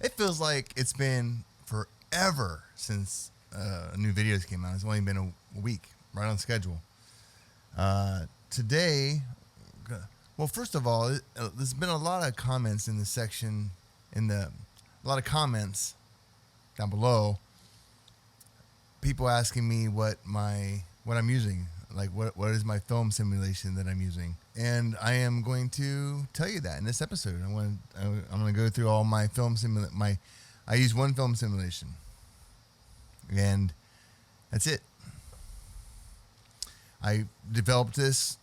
It feels like it's been forever since new videos came out. It's only been a week, right on schedule. Today, well, first of all, there's been a lot of comments in the section, a lot of comments down below. People asking me what I'm using, like what is my film simulation that I'm using, and I am going to tell you that in this episode. I'm going to go through all my film I use one film simulation, and that's it. I developed this.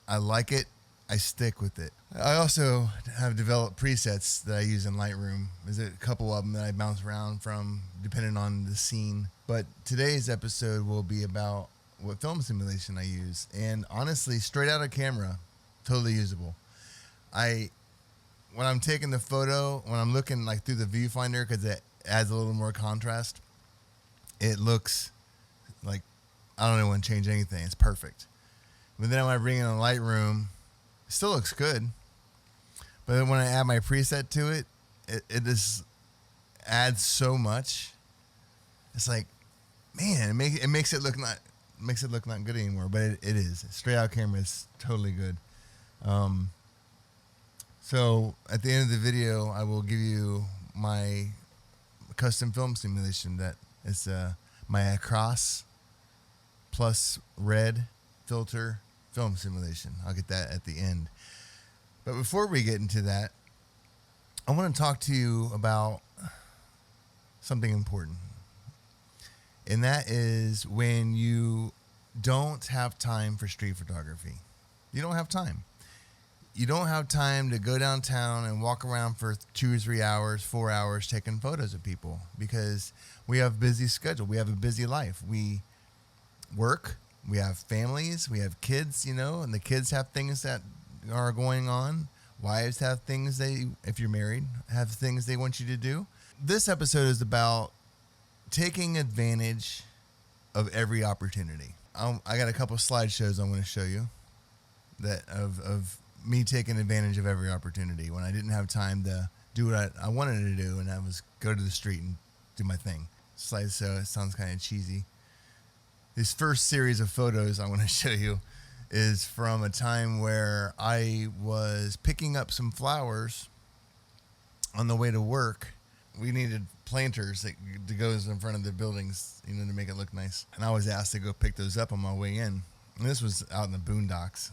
I like it. I stick with it. I also have developed presets that I use in Lightroom. There's a couple of them that I bounce around from depending on the scene. But today's episode will be about what film simulation I use. And honestly, straight out of camera, totally usable. When I'm taking the photo, when I'm looking like through the viewfinder, because it adds a little more contrast, it looks like I don't want to change anything. It's perfect. But then when I bring in a Lightroom, it still looks good. But then when I add my preset to it, it just adds so much. It's like, man, it makes it look not good anymore. But it is straight out camera. It's totally good. So at the end of the video, I will give you my custom film simulation that is my Across plus red filter film simulation. I'll get that at the end. But before we get into that, I want to talk to you about something important. And that is when you don't have time for street photography. You don't have time. You don't have time to go downtown and walk around for 2 or 3 hours, 4 hours taking photos of people because we have a busy schedule. We have a busy life. We work. We have families. We have kids, and the kids have things that are going on. Wives have things if you're married, have things they want you to do. This episode is about taking advantage of every opportunity. I got a couple slideshows I'm going to show you that of me taking advantage of every opportunity when I didn't have time to do what I wanted to do, and I was go to the street and do my thing. Slideshow, it sounds kind of cheesy. This first series of photos I want to show you is from a time where I was picking up some flowers on the way to work. We needed planters that goes in front of the buildings, to make it look nice. And I was asked to go pick those up on my way in. And this was out in the boondocks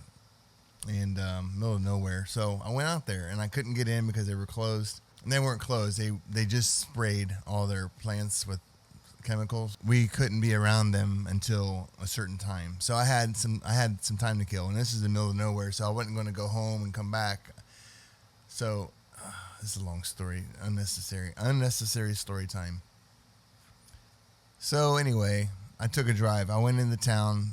and middle of nowhere. So I went out there and I couldn't get in because they were closed. And they weren't closed. They just sprayed all their plants with chemicals. We couldn't be around them until a certain time. So I had some time to kill, and this is the middle of nowhere, so I wasn't going to go home and come back. So this is a long story, unnecessary story time. So anyway, I took a drive. I went into town,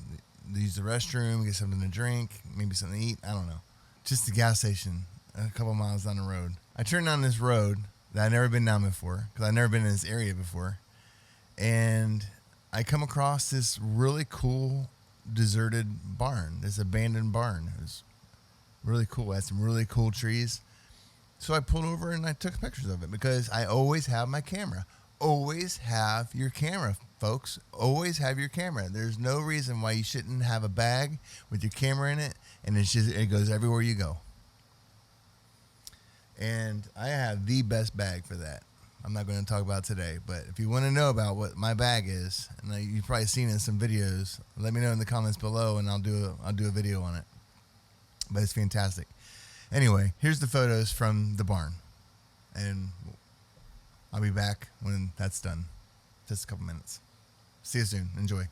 used the restroom, get something to drink, maybe something to eat. I don't know. Just the gas station, a couple miles down the road. I turned down this road that I'd never been down before because I'd never been in this area before. And I come across this really cool deserted barn, this abandoned barn. It was really cool. It had some really cool trees. So I pulled over and I took pictures of it because I always have my camera. Always have your camera, folks. Always have your camera. There's no reason why you shouldn't have a bag with your camera in it, and it goes everywhere you go. And I have the best bag for that. I'm not going to talk about today, but if you want to know about what my bag is, and you've probably seen it in some videos, let me know in the comments below, and I'll do a video on it. But it's fantastic. Anyway, here's the photos from the barn, and I'll be back when that's done. Just a couple minutes. See you soon. Enjoy.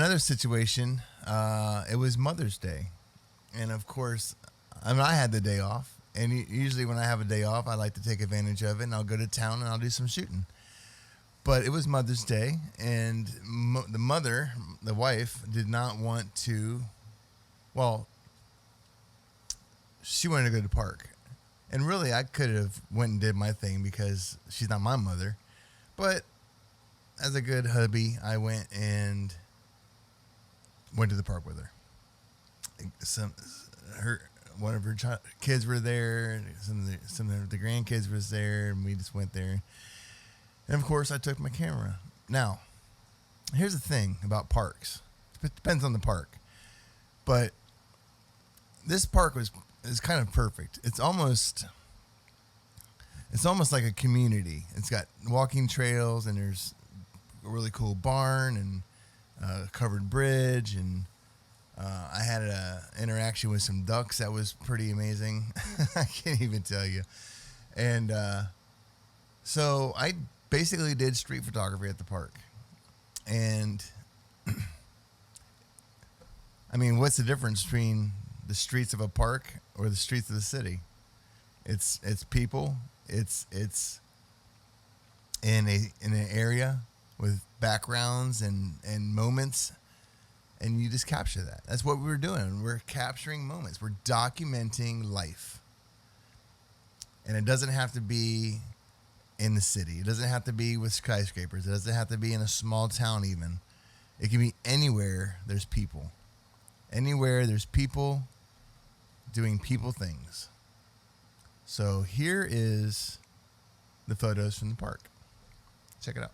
another situation, it was Mother's Day. And of course, I mean, I had the day off. And usually when I have a day off, I like to take advantage of it. And I'll go to town and I'll do some shooting. But it was Mother's Day. And the wife, did not want to, well, she wanted to go to the park. And really, I could have went and did my thing because she's not my mother. But as a good hubby, I went to the park with her. One of her kids were there, and some of the grandkids was there, and we just went there. And of course, I took my camera. Now, here's the thing about parks. It depends on the park, but this park is kind of perfect. It's almost like a community. It's got walking trails, and there's a really cool barn and a covered bridge, and I had an interaction with some ducks that was pretty amazing. I can't even tell you. And so I basically did street photography at the park. And I mean, what's the difference between the streets of a park or the streets of the city? It's people. It's in an area with backgrounds and moments, and you just capture that. That's what we were doing. We're capturing moments. We're documenting life. And it doesn't have to be in the city. It doesn't have to be with skyscrapers. It doesn't have to be in a small town even. It can be anywhere there's people. Anywhere there's people doing people things. So here is the photos from the park. Check it out.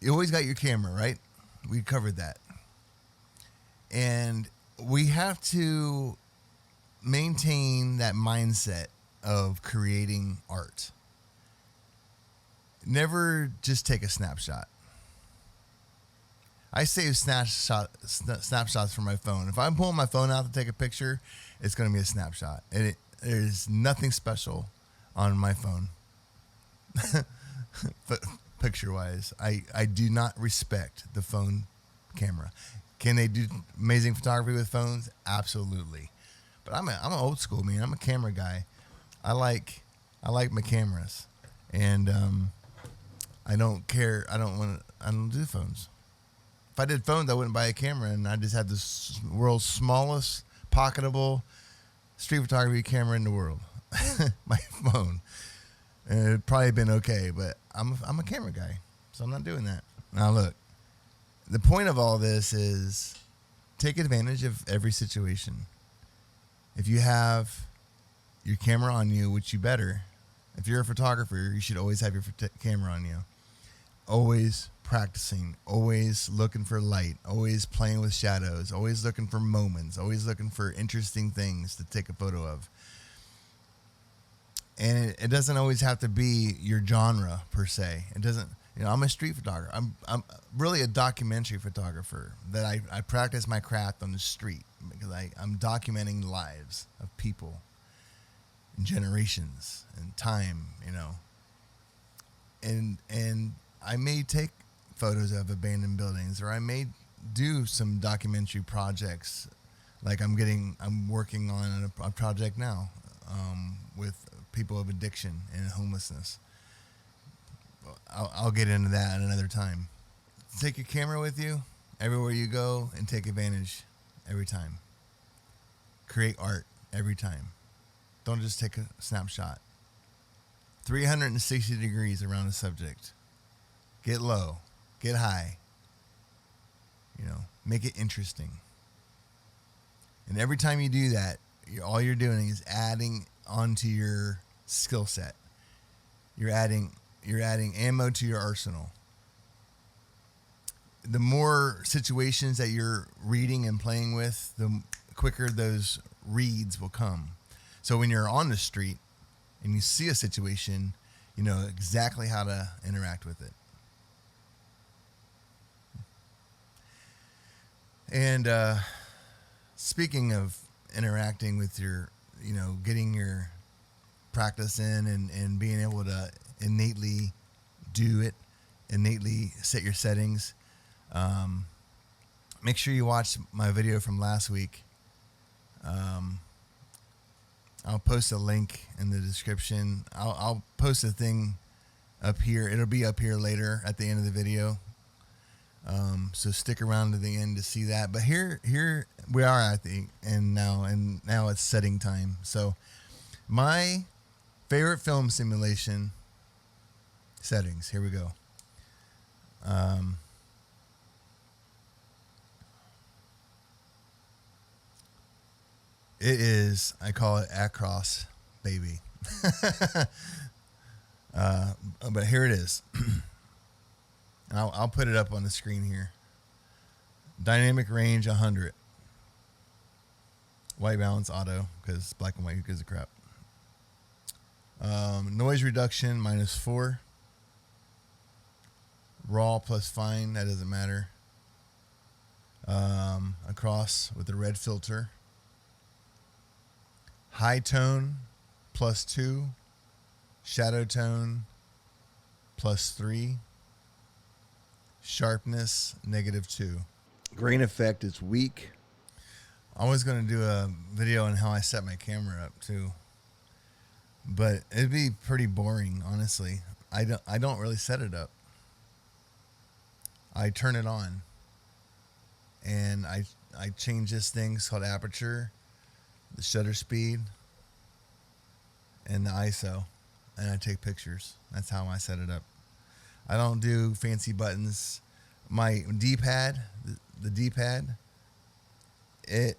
You always got your camera, right? We covered that. And we have to maintain that mindset of creating art. Never just take a snapshot. I save snapshots from my phone. If I'm pulling my phone out to take a picture, it's going to be a snapshot. And there's nothing special on my phone. But picture-wise, I do not respect the phone camera. Can they do amazing photography with phones? Absolutely. But I'm an old school man. I'm a camera guy. I like my cameras, and I don't care. I don't do phones. If I did phones, I wouldn't buy a camera, and I just had the world's smallest pocketable street photography camera in the world, my phone. And it'd probably been okay, but I'm a camera guy, so I'm not doing that. Now look, the point of all this is take advantage of every situation. If you have your camera on you, which you better, If you're a photographer, you should always have your camera on you. Always practicing, always looking for light, always playing with shadows, always looking for moments, always looking for interesting things to take a photo of. And it doesn't always have to be your genre per se. It doesn't, I'm a street photographer. I'm really a documentary photographer that I practice my craft on the street because I'm documenting lives of people and generations and time, and I may take photos of abandoned buildings, or I may do some documentary projects. Like I'm working on a project now with people of addiction and homelessness. I'll get into that another time. Take your camera with you everywhere you go and take advantage every time. Create art every time. Don't just take a snapshot. 360 degrees around the subject. Get low, get high. Make it interesting. And every time you do that, all you're doing is adding onto your skill set. You're adding ammo to your arsenal. The more situations that you're reading and playing with, the quicker those reads will come. So when you're on the street and you see a situation, you know exactly how to interact with it. And speaking of interacting with your, getting your practice in and being able to innately do it, innately set your settings, make sure you watch my video from last week. I'll post a link in the description. I'll post a thing up here. It'll be up here later at the end of the video. So stick around to the end to see that. But here we are at the end now, and now it's setting time. So my favorite film simulation settings. Here we go. It is, I call it Across, baby. But here it is. I'll put it up on the screen here. Dynamic range 100. White balance auto, because black and white, who gives a crap. Noise reduction -4. Raw plus fine, that doesn't matter. Across with the red filter. High tone +2. Shadow tone +3. Sharpness -2. Grain effect is weak. I was going to do a video on how I set my camera up too, but it'd be pretty boring, honestly. I don't really set it up. I turn it on, and I change this thing called aperture, the shutter speed, and the ISO, and I take pictures. That's how I set it up. I don't do fancy buttons. My D-pad, the D-pad, it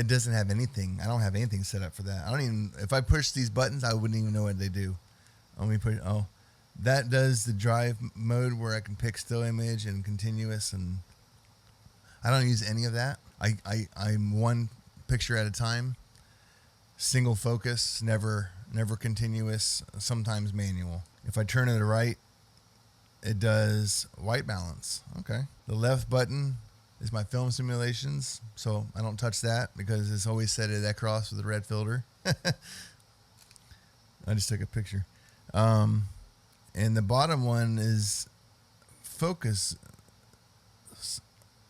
doesn't have anything. I don't have anything set up for that. I don't even, if I push these buttons, I wouldn't even know what they do. That does the drive mode where I can pick still image and continuous, and I don't use any of that. I'm one picture at a time, single focus, never continuous, sometimes manual. If I turn it to the right, it does white balance. Okay. The left button is my film simulations, so I don't touch that because it's always set at Across with the red filter. I just took a picture. And the bottom one is focus,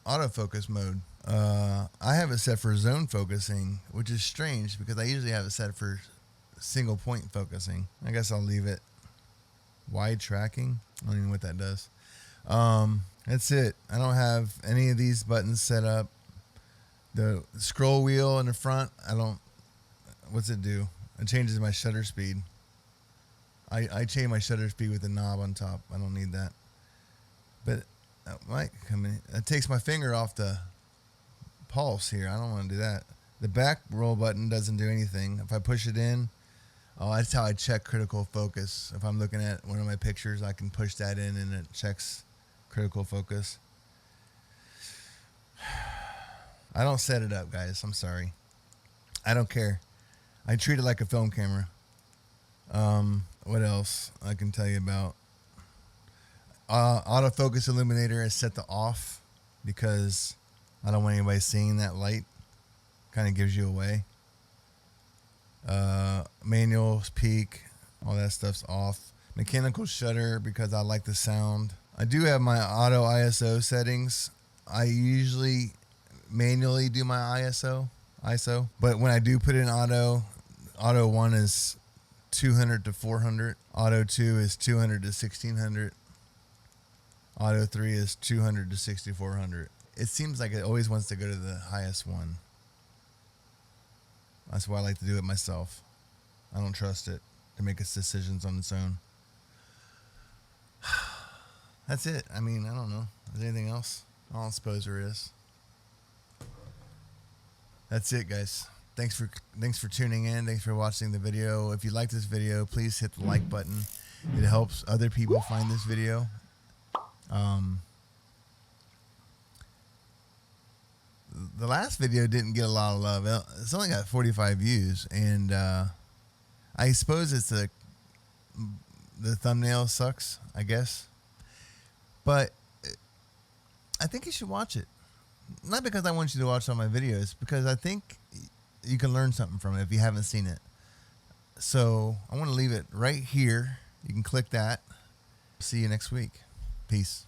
autofocus mode. I have it set for zone focusing, which is strange because I usually have it set for single point focusing. I guess I'll leave it. Wide tracking. I don't even know what that does. That's it. I don't have any of these buttons set up. The scroll wheel in the front, what's it do? It changes my shutter speed. I change my shutter speed with the knob on top. I don't need that. But it takes my finger off the pulse here. I don't want to do that. The back roll button doesn't do anything. If I push it in, Oh, that's how I check critical focus. If I'm looking at one of my pictures, I can push that in and it checks critical focus. I don't set it up, guys. I'm sorry. I don't care. I treat it like a film camera. What else I can tell you about? Autofocus illuminator is set to off because I don't want anybody seeing that light. Kind of gives you away. Manual peak, all that stuff's off. Mechanical shutter because I like the sound. I do have my auto ISO settings. I usually manually do my ISO, but when I do put in auto 1 is 200 to 400. Auto 2 is 200 to 1600. Auto 3 is 200 to 6400. It seems like it always wants to go to the highest one. That's why I like to do it myself. I don't trust it to make its decisions on its own. That's it. I mean, I don't know. Is there anything else? I don't suppose there is. That's it, guys. Thanks for tuning in. Thanks for watching the video. If you like this video, please hit the like button. It helps other people find this video. The last video didn't get a lot of love. It's only got 45 views, and I suppose it's the thumbnail sucks, I guess. But I think you should watch it. Not because I want you to watch all my videos, because I think you can learn something from it if you haven't seen it. So I want to leave it right here. You can click that. See you next week. Peace.